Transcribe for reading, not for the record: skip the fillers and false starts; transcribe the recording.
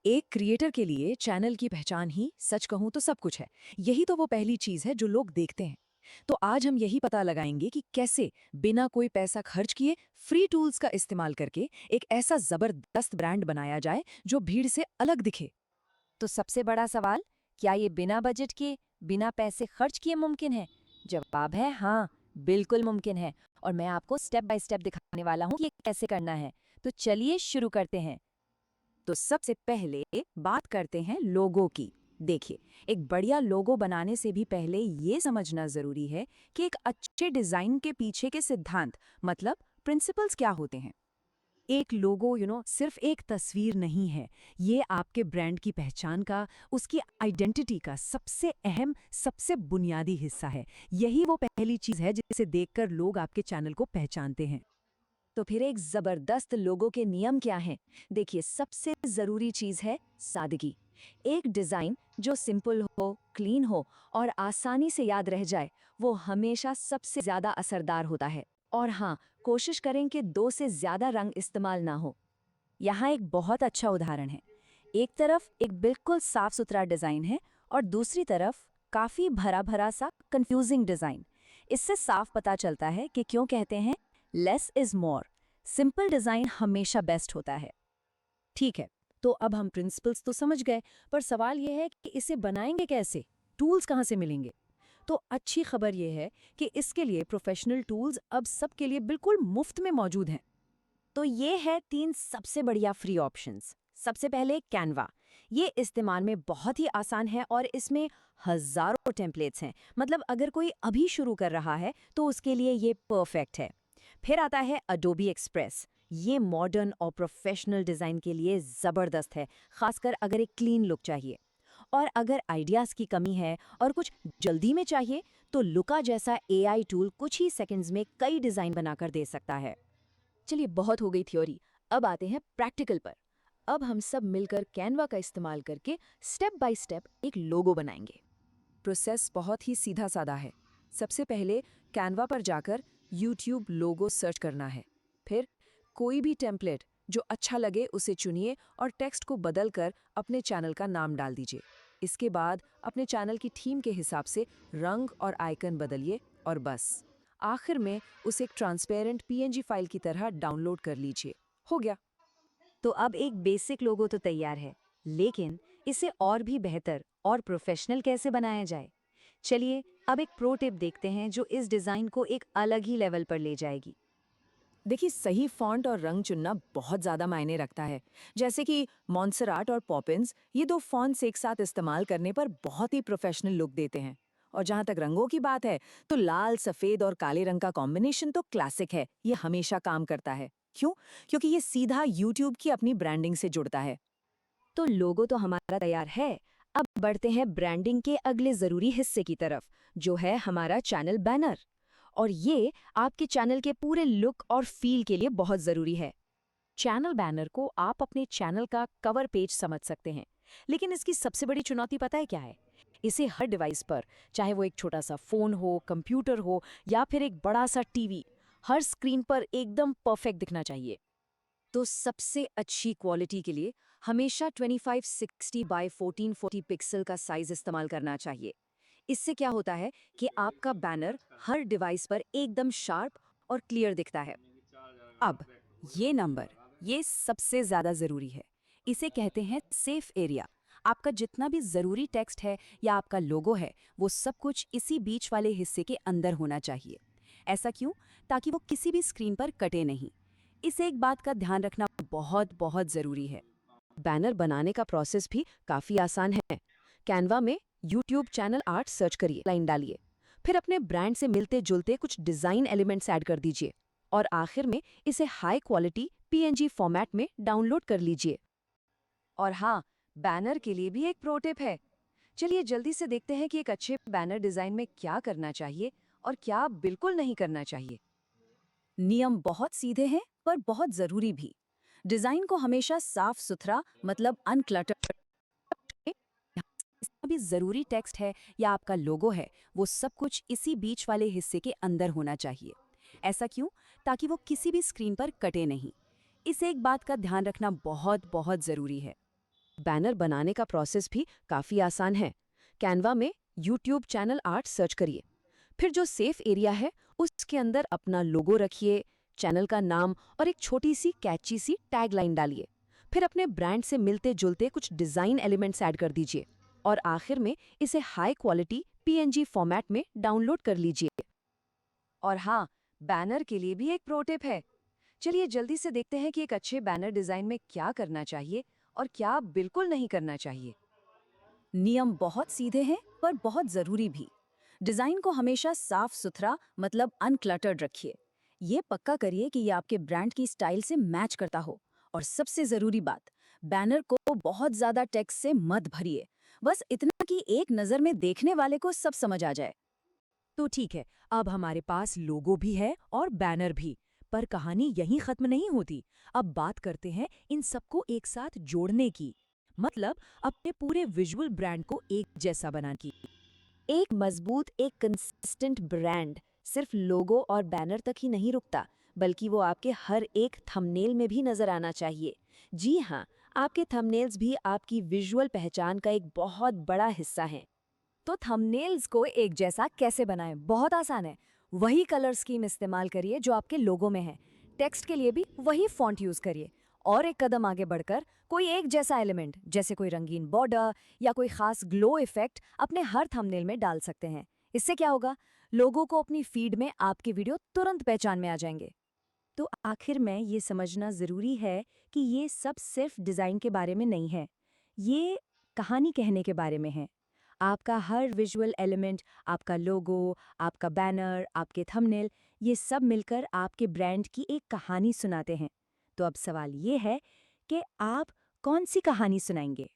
एक क्रिएटर के लिए चैनल की पहचान ही सच कहूं तो सब कुछ है। यही तो वो पहली चीज है जो लोग देखते हैं। तो आज हम यही पता लगाएंगे कि कैसे बिना कोई पैसा खर्च किए फ्री टूल्स का इस्तेमाल करके एक ऐसा जबरदस्त ब्रांड बनाया जाए जो भीड़ से अलग दिखे। तो सबसे बड़ा सवाल, क्या ये बिना बजट के, बिना पैसे खर्च किए मुमकिन है? जवाब है हाँ, बिल्कुल मुमकिन है। और मैं आपको स्टेप बाय स्टेप दिखाने वाला हूँ कि ये कैसे करना है। तो चलिए शुरू करते हैं। तो सबसे पहले बात करते हैं लोगो की। देखिए, एक बढ़िया लोगो बनाने से भी पहले ये समझना जरूरी है कि एक अच्छे डिजाइन के पीछे के सिद्धांत मतलब प्रिंसिपल्स क्या होते हैं। एक लोगो सिर्फ एक तस्वीर नहीं है। ये आपके ब्रांड की पहचान का, उसकी आइडेंटिटी का सबसे अहम, सबसे बुनियादी हिस्सा है। यही वो पहली चीज है जिसे देखकर लोग आपके चैनल को पहचानते हैं। तो फिर एक जबरदस्त लोगो के नियम क्या हैं? देखिए, सबसे जरूरी चीज है सादगी। एक डिजाइन जो सिंपल हो, क्लीन हो और आसानी से याद रह जाए, वो हमेशा सबसे ज्यादा असरदार होता है। और हाँ, कोशिश करें कि दो से ज्यादा रंग इस्तेमाल ना हो। यहाँ एक बहुत अच्छा उदाहरण है। एक तरफ एक बिल्कुल साफ सुथरा डिज़ाइन है और दूसरी तरफ काफ़ी भरा भरा सा कंफ्यूजिंग डिज़ाइन। इससे साफ पता चलता है कि क्यों कहते हैं less is more. Simple design हमेशा बेस्ट होता है। ठीक है, तो अब हम प्रिंसिपल्स तो समझ गए, पर सवाल यह है कि इसे बनाएंगे कैसे? टूल्स कहाँ से मिलेंगे? तो अच्छी खबर यह है कि इसके लिए प्रोफेशनल टूल्स अब सबके लिए बिल्कुल मुफ्त में मौजूद हैं। तो ये है 3 सबसे बढ़िया फ्री ऑप्शंस। सबसे पहले कैनवा। ये इस्तेमाल में बहुत ही आसान है और इसमें हज़ारों टेम्पलेट्स हैं। मतलब अगर कोई अभी शुरू कर रहा है तो उसके लिए ये परफेक्ट है। फिर आता है अडोबी एक्सप्रेस। ये मॉडर्न और प्रोफेशनल डिज़ाइन के लिए ज़बरदस्त है, खासकर अगर एक क्लीन लुक चाहिए। और अगर आइडियाज़ की कमी है और कुछ जल्दी में चाहिए, तो लुका जैसा एआई टूल कुछ ही सेकंड्स में कई डिज़ाइन बनाकर दे सकता है। चलिए, बहुत हो गई थ्योरी, अब आते हैं प्रैक्टिकल पर। अब हम सब मिलकर कैनवा का इस्तेमाल करके स्टेप बाय स्टेप एक लोगो बनाएंगे। प्रोसेस बहुत ही सीधा साधा है। सबसे पहले कैनवा पर जाकर यूट्यूब लोगो सर्च करना है। फिर कोई भी टेम्पलेट जो अच्छा लगे उसे चुनिए और टेक्स्ट को बदलकर अपने चैनल का नाम डाल दीजिए। इसके बाद अपने चैनल की थीम के हिसाब से रंग और आइकन बदलिए और बस आखिर में उसे एक ट्रांसपेरेंट पीएनजी फाइल की तरह डाउनलोड कर लीजिए। हो गया। तो अब एक बेसिक लोगो तो तैयार है, लेकिन इसे और भी बेहतर और प्रोफेशनल कैसे बनाया जाए? चलिए अब एक प्रो टिप देखते हैं जो इस डिज़ाइन को एक अलग ही लेवल पर ले जाएगी। देखिए, सही फॉन्ट और रंग चुनना बहुत ज़्यादा मायने रखता है। जैसे कि मॉन्सराट और पॉपिंस, ये दो फॉन्ट्स एक साथ इस्तेमाल करने पर बहुत ही प्रोफेशनल लुक देते हैं। और जहाँ तक रंगों की बात है, तो लाल, सफ़ेद और काले रंग का कॉम्बिनेशन तो क्लासिक है। ये हमेशा काम करता है। क्यों? क्योंकि ये सीधा यूट्यूब की अपनी ब्रांडिंग से जुड़ता है। तो लोगो तो हमारा तैयार है। अब बढ़ते हैं ब्रांडिंग के अगले ज़रूरी हिस्से की तरफ, जो है हमारा चैनल बैनर। और ये आपके चैनल के पूरे लुक और फील के लिए बहुत ज़रूरी है। चैनल बैनर को आप अपने चैनल का कवर पेज समझ सकते हैं, लेकिन इसकी सबसे बड़ी चुनौती पता है क्या है? इसे हर डिवाइस पर, चाहे वो एक छोटा सा फोन हो, कंप्यूटर हो या फिर एक बड़ा सा टीवी, हर स्क्रीन पर एकदम परफेक्ट दिखना चाहिए। तो सबसे अच्छी क्वालिटी के लिए हमेशा 2560 बाय 1440 पिक्सल का साइज इस्तेमाल करना चाहिए। इससे क्या होता है कि आपका बैनर हर डिवाइस पर एकदम शार्प और क्लियर दिखता है। अब ये नंबर, ये सबसे ज्यादा जरूरी है। इसे कहते हैं सेफ एरिया। आपका जितना भी जरूरी टेक्स्ट है या आपका लोगो है, वो सब कुछ इसी बीच वाले हिस्से के अंदर होना चाहिए। ऐसा क्यों? ताकि वो किसी भी स्क्रीन पर कटे नहीं। इस एक बात का ध्यान रखना बहुत बहुत जरूरी है। बैनर बनाने का प्रोसेस भी काफी आसान है। कैनवा में यूट्यूब चैनल आर्ट सर्च करिए, लाइन डालिए, फिर अपने ब्रांड से मिलते जुलते कुछ डिजाइन एलिमेंट्स ऐड कर दीजिए और आखिर में इसे हाई क्वालिटी पीएनजी फॉर्मेट में डाउनलोड कर लीजिए। और हाँ, बैनर के लिए भी एक प्रो टिप है। चलिए जल्दी से देखते हैं कि एक अच्छे बैनर डिजाइन में क्या करना चाहिए और क्या बिल्कुल नहीं करना चाहिए। नियम बहुत सीधे हैं पर बहुत जरूरी भी। डिजाइन को हमेशा साफ सुथरा, मतलब अनक्लटर्ड, जितना भी जरूरी टेक्स्ट है या आपका लोगो है, वो सब कुछ इसी बीच वाले हिस्से के अंदर होना चाहिए। ऐसा क्यों? ताकि वो किसी भी स्क्रीन पर कटे नहीं। इस एक बात का ध्यान रखना बहुत बहुत जरूरी है। बैनर बनाने का प्रोसेस भी काफ़ी आसान है। कैनवा में यूट्यूब चैनल आर्ट सर्च करिए। फिर जो सेफ एरिया है उसके अंदर अपना लोगो रखिए, चैनल का नाम और एक छोटी सी कैची सी टैगलाइन डालिए। फिर अपने ब्रांड से मिलते जुलते कुछ डिज़ाइन एलिमेंट्स ऐड कर दीजिए और आखिर में इसे हाई क्वालिटी पीएनजी फॉर्मेट में डाउनलोड कर लीजिए। और हाँ, बैनर के लिए भी एक प्रो टिप है। चलिए जल्दी से देखते हैं कि एक अच्छे बैनर डिजाइन में क्या करना चाहिए और क्या बिल्कुल नहीं करना चाहिए। नियम बहुत सीधे हैं पर बहुत जरूरी भी। डिजाइन को हमेशा साफ सुथरा मतलब अनक्लटर्ड रखिए। ये पक्का करिए कि ये आपके ब्रांड की स्टाइल से मैच करता हो। और सबसे जरूरी बात, बैनर को बहुत ज्यादा टेक्स्ट से मत भरिए। बस इतना कि एक नजर में देखने वाले को सब समझ आ जाए। तो ठीक है, अब हमारे पास लोगो भी है और बैनर भी, पर कहानी यहीं खत्म नहीं होती। अब बात करते हैं इन सबको एक साथ जोड़ने की, मतलब अपने पूरे विजुअल ब्रांड को एक जैसा बनाने की। एक मजबूत, एक कंसिस्टेंट ब्रांड सिर्फ लोगो और बैनर तक ही नहीं रुकता, बल्कि वो आपके हर एक थंबनेल में भी नजर आना चाहिए। जी हाँ, आपके थंबनेल्स भी आपकी विजुअल पहचान का एक बहुत बड़ा हिस्सा हैं। तो थंबनेल्स को एक जैसा कैसे बनाएं? बहुत आसान है। वही कलर स्कीम इस्तेमाल करिए जो आपके लोगो में है। टेक्स्ट के लिए भी वही फॉन्ट यूज करिए। और एक कदम आगे बढ़कर कोई एक जैसा एलिमेंट जैसे कोई रंगीन बॉर्डर या कोई खास ग्लो इफेक्ट अपने हर थंबनेल में डाल सकते हैं। इससे क्या होगा? लोगों को अपनी फीड में आपके वीडियो तुरंत पहचान में आ जाएंगे। तो आखिर में ये समझना जरूरी है कि ये सब सिर्फ डिजाइन के बारे में नहीं है, ये कहानी कहने के बारे में है। आपका हर विजुअल एलिमेंट, आपका लोगो, आपका बैनर, आपके थंबनेल, ये सब मिलकर आपके ब्रांड की एक कहानी सुनाते हैं। तो अब सवाल ये है कि आप कौन सी कहानी सुनाएंगे?